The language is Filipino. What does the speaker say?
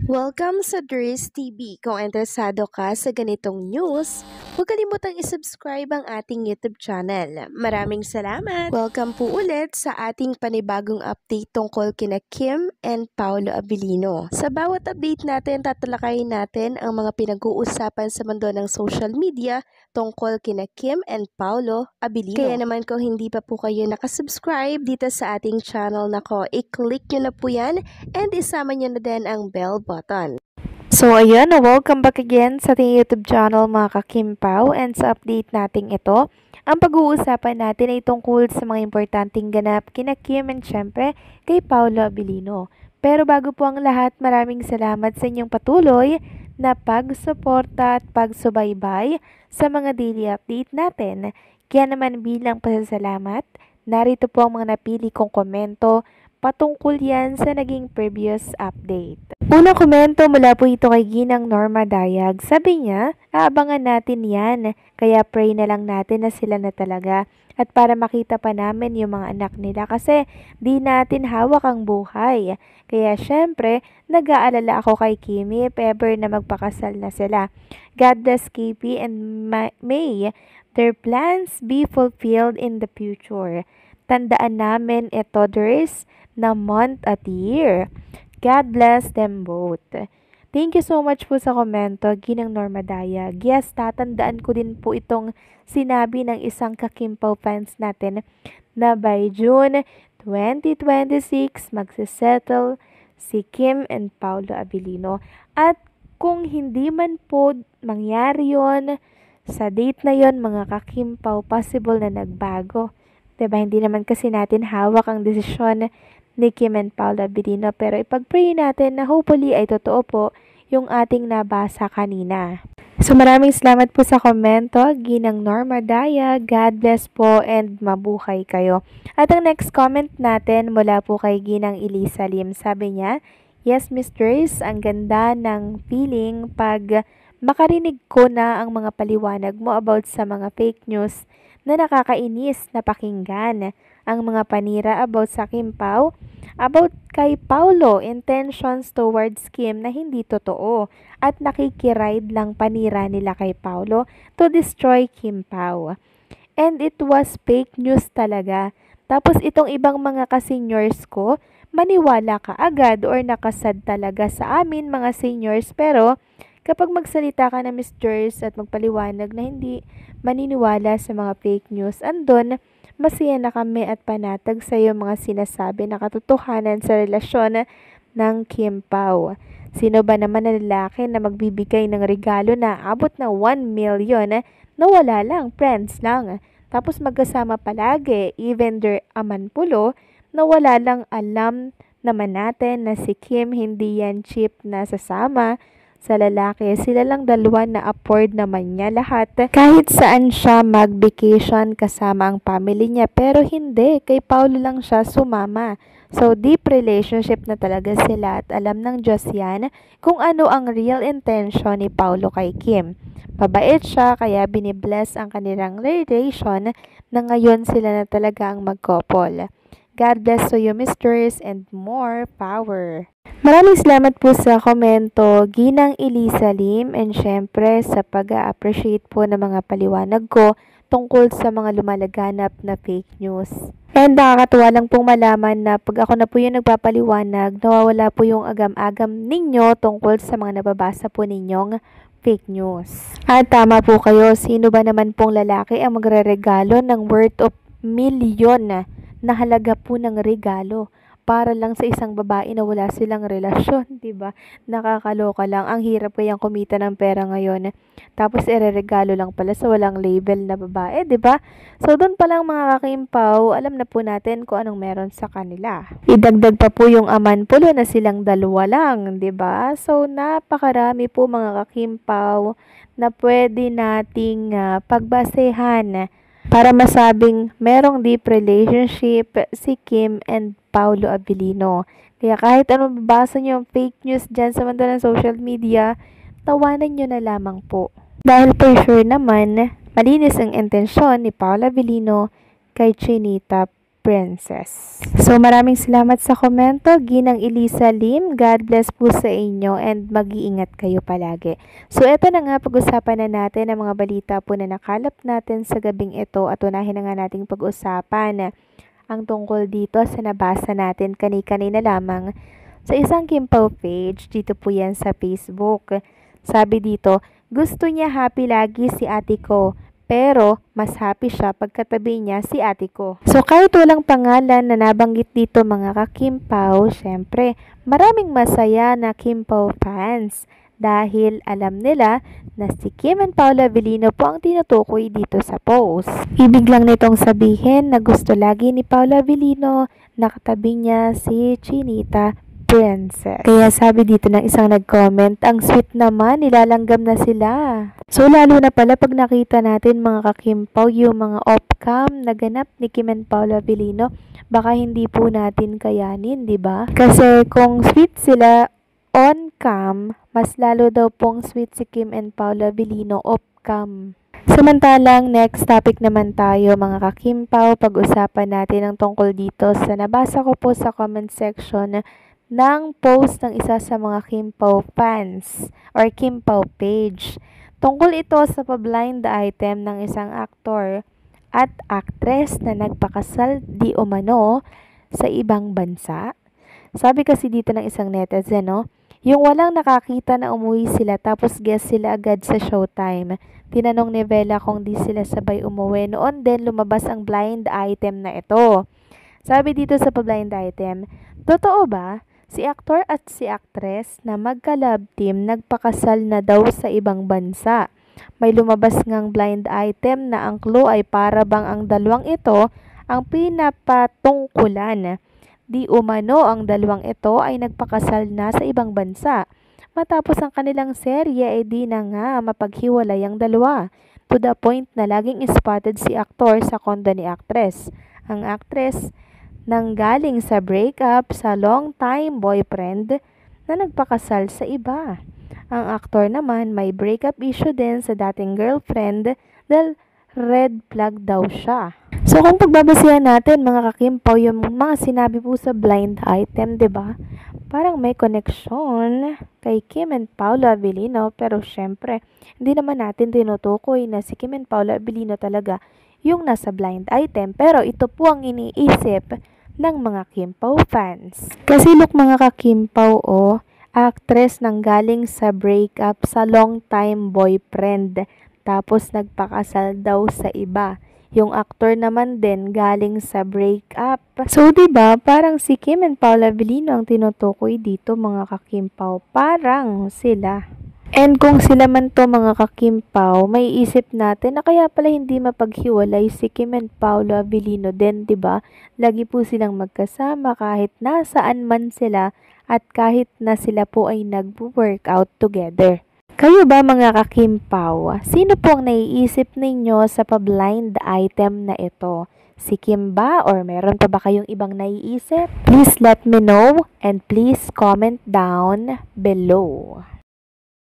Welcome sa Dries TV. Kung interesado ka sa ganitong news, huwag kalimutang isubscribe ang ating YouTube channel. Maraming salamat! Welcome po ulit sa ating panibagong update tungkol kina Kim and Paolo Abilino. Sa bawat update natin, tatalakayin natin ang mga pinag-uusapan sa mundo ng social media tungkol kina Kim and Paolo Abilino. Kaya naman kung hindi pa po kayo nakasubscribe dito sa ating channel nako, i-click nyo na po yan and isama nyo na din ang bell button. So ayun, welcome back again sa ating YouTube channel mga ka-Kimpaw, and sa update nating ito, ang pag-uusapan natin ay tungkol sa mga importanteng ganap kina Kim and syempre kay Paolo Abilino. Pero bago po ang lahat, maraming salamat sa inyong patuloy na pag-suporta at pagsubaybay sa mga daily update natin. Kaya naman bilang pasasalamat, narito po ang mga napili kong komento patungkol yan sa naging previous update. Unang komento mula po ito kay Ginang Norma Dayag. Sabi niya, aabangan natin yan, kaya pray na lang natin na sila na talaga. At para makita pa namin yung mga anak nila kasi di natin hawak ang buhay. Kaya syempre, nag-aalala ako kay Kimi if ever na magpakasal na sila. God bless KP and may their plans be fulfilled in the future. Tandaan namin ito, Dries, na month at year. God bless them both. Thank you so much po sa komento, Ginang Norma Dayag. Yes, tatandaan ko din po itong sinabi ng isang ka-Kimpaw fans natin na by June 2026 magsisettle si Kim and Paolo Abilino. At kung hindi man po mangyari yon sa date na yon, mga ka-Kimpaw, possible na nagbago. Diba, hindi naman kasi natin hawak ang desisyon ni Kim and Paolo Abilino, pero ipag-pray natin na hopefully ay totoo po yung ating nabasa kanina. So maraming salamat po sa komento, Ginang Norma Daya. God bless po and mabuhay kayo. At ang next comment natin mula po kay Ginang Elisa Lim. Sabi niya, yes, Miss Dries, ang ganda ng feeling pag makarinig ko na ang mga paliwanag mo about sa mga fake news na nakakainis na pakinggan. Ang mga panira about sa Kimpaw, about kay Paolo, intentions towards Kim na hindi totoo at nakikiride lang panira nila kay Paolo to destroy Kimpaw. And it was fake news talaga. Tapos itong ibang mga ka-seniors ko, maniwala ka agad or nakasad talaga sa amin mga seniors, pero kapag magsalita ka na Miss Dries at magpaliwanag na hindi maniniwala sa mga fake news, andon masaya na kami at panatag sa iyo mga sinasabi na katotohanan sa relasyon ng Kimpaw. Sino ba naman na lalaki na magbibigay ng regalo na abot ng 1 million na wala lang, friends lang. Tapos magkasama palagi, even their amanpulo, na wala lang. Alam naman natin na si Kim hindi yan cheap na sasama sa lalaki. Sila lang dalawa na afford naman niya lahat. Kahit saan siya mag-vacation kasama ang family niya. Pero hindi, kay Paolo lang siya sumama. So deep relationship na talaga sila at alam ng Diyos yan kung ano ang real intention ni Paolo kay Kim. Mabait siya kaya binibless ang kanilang relation na ngayon sila na talaga ang mag-couple. God bless to you, Misters, and more power. Maraming salamat po sa komento, Ginang Elisa Lim, and syempre sa pag-appreciate po ng mga paliwanag ko tungkol sa mga lumalaganap na fake news. And nakakatuwa lang pong malaman na pag ako na po yung nagpapaliwanag, nawawala po yung agam-agam ninyo tungkol sa mga nababasa po ninyong fake news. At tama po kayo, sino ba naman pong lalaki ang magre-regalo ng worth of milyon na halaga po ng regalo para lang sa isang babae na wala silang relasyon, 'di ba? Nakakaloka lang. Ang hirap kayang kumita ng pera ngayon. Tapos ireregalo lang pala sa walang label na babae, 'di ba? So doon pa lang mga ka-Kimpaw, alam na po natin kung anong meron sa kanila. Idagdag pa po yung amanpulo na silang dalawa lang, 'di ba? So napakarami po mga ka-Kimpaw na pwede nating pagbasehan para masabing merong deep relationship si Kim and Paolo Abilino. Kaya kahit anong babasa nyo yung fake news dyan sa mundo ng social media, tawanan nyo na lamang po. Dahil for sure naman, malinis ang intensyon ni Paolo Abilino kay Chinita Princess. So maraming salamat sa komento, Ginang Elisa Lim. God bless po sa inyo and mag-iingat kayo palagi. So eto na nga, pag-usapan na natin ang mga balita po na nakalap natin sa gabing ito at unahin na nga nating pag-usapan ang tungkol dito sa nabasa natin kani-kanina lamang sa isang Kim Pao page. Dito po yan sa Facebook. Sabi dito, gusto niya happy lagi si ate ko, pero mas happy siya pagkatabi niya si ate ko. So kahit walang pangalan na nabanggit dito mga ka-Kim Pao, syempre maraming masaya na Kim Pao fans dahil alam nila na si Kim and Paula Avellino po ang tinutukoy dito sa post. Ibig lang nitong sabihin na gusto lagi ni Paula Avellino na katabi niya si Chinita Princess. Kaya sabi dito ng isang nag-comment, ang sweet naman, nilalanggam na sila. So lalo na pala pag nakita natin mga ka-Kim Pao, yung mga off-cam na ganap ni Kim and Paula Avellino, baka hindi po natin kayanin, di ba? Kasi kung sweet sila on-cam, mas lalo daw pong sweet si Kim and Paula Avellino off-cam. Samantalang next topic naman tayo mga ka-Kim Pao, pag-usapan natin ang tungkol dito sa nabasa ko po sa comment section ng post ng isa sa mga Kim Pao fans or Kim Pao page. Tungkol ito sa pa-blind item ng isang aktor at actress na nagpakasal di umano sa ibang bansa. Sabi kasi dito ng isang netizen, yung walang nakakita na umuwi sila tapos guest sila agad sa showtime. Tinanong ni Bella kung di sila sabay umuwi. Noon din lumabas ang blind item na ito. Sabi dito sa pa-blind item, totoo ba? Si aktor at si actress na magka-love team nagpakasal na daw sa ibang bansa. May lumabas ngang blind item na ang clue ay para bang ang dalawang ito ang pinapatungkulan. Di umano ang dalawang ito ay nagpakasal na sa ibang bansa. Matapos ang kanilang serye ay di na nga mapaghiwalay ang dalawa. To the point na laging spotted si aktor sa kondo ni actress. Ang actress nang galing sa breakup sa long-time boyfriend na nagpakasal sa iba. Ang aktor naman may breakup issue din sa dating girlfriend dahil red flag daw siya. So kung pagbabasihan natin mga ka-Kim Pao yung mga sinabi po sa blind item, 'di ba? Parang may connection kay Kim and Paula Avellino, pero syempre hindi naman natin tinutukoy na si Kim and Paula Avellino talaga yung nasa blind item, pero ito po ang iniisip ng mga Kim Pao fans. Kasi look mga ka-Kim Pao, actress nang galing sa breakup sa long-time boyfriend, tapos nagpakasal daw sa iba. Yung actor naman din galing sa breakup. So, diba, parang si Kim and Paula Avellino ang tinutukoy dito mga ka-Kim Pao. Parang sila. And kung sila man to mga ka-Kim Pao, may isip natin na kaya pala hindi mapaghiwalay si Kim and Paula Avellino din, 'di ba? Lagi po silang magkasama kahit nasaan man sila at kahit na sila po ay nagwo-workout together. Kayo ba mga ka-Kim Pao? Sino po ang naiisip ninyo sa pa-blind item na ito? Si Kim ba or meron pa ba kayong ibang naiisip? Please let me know and please comment down below.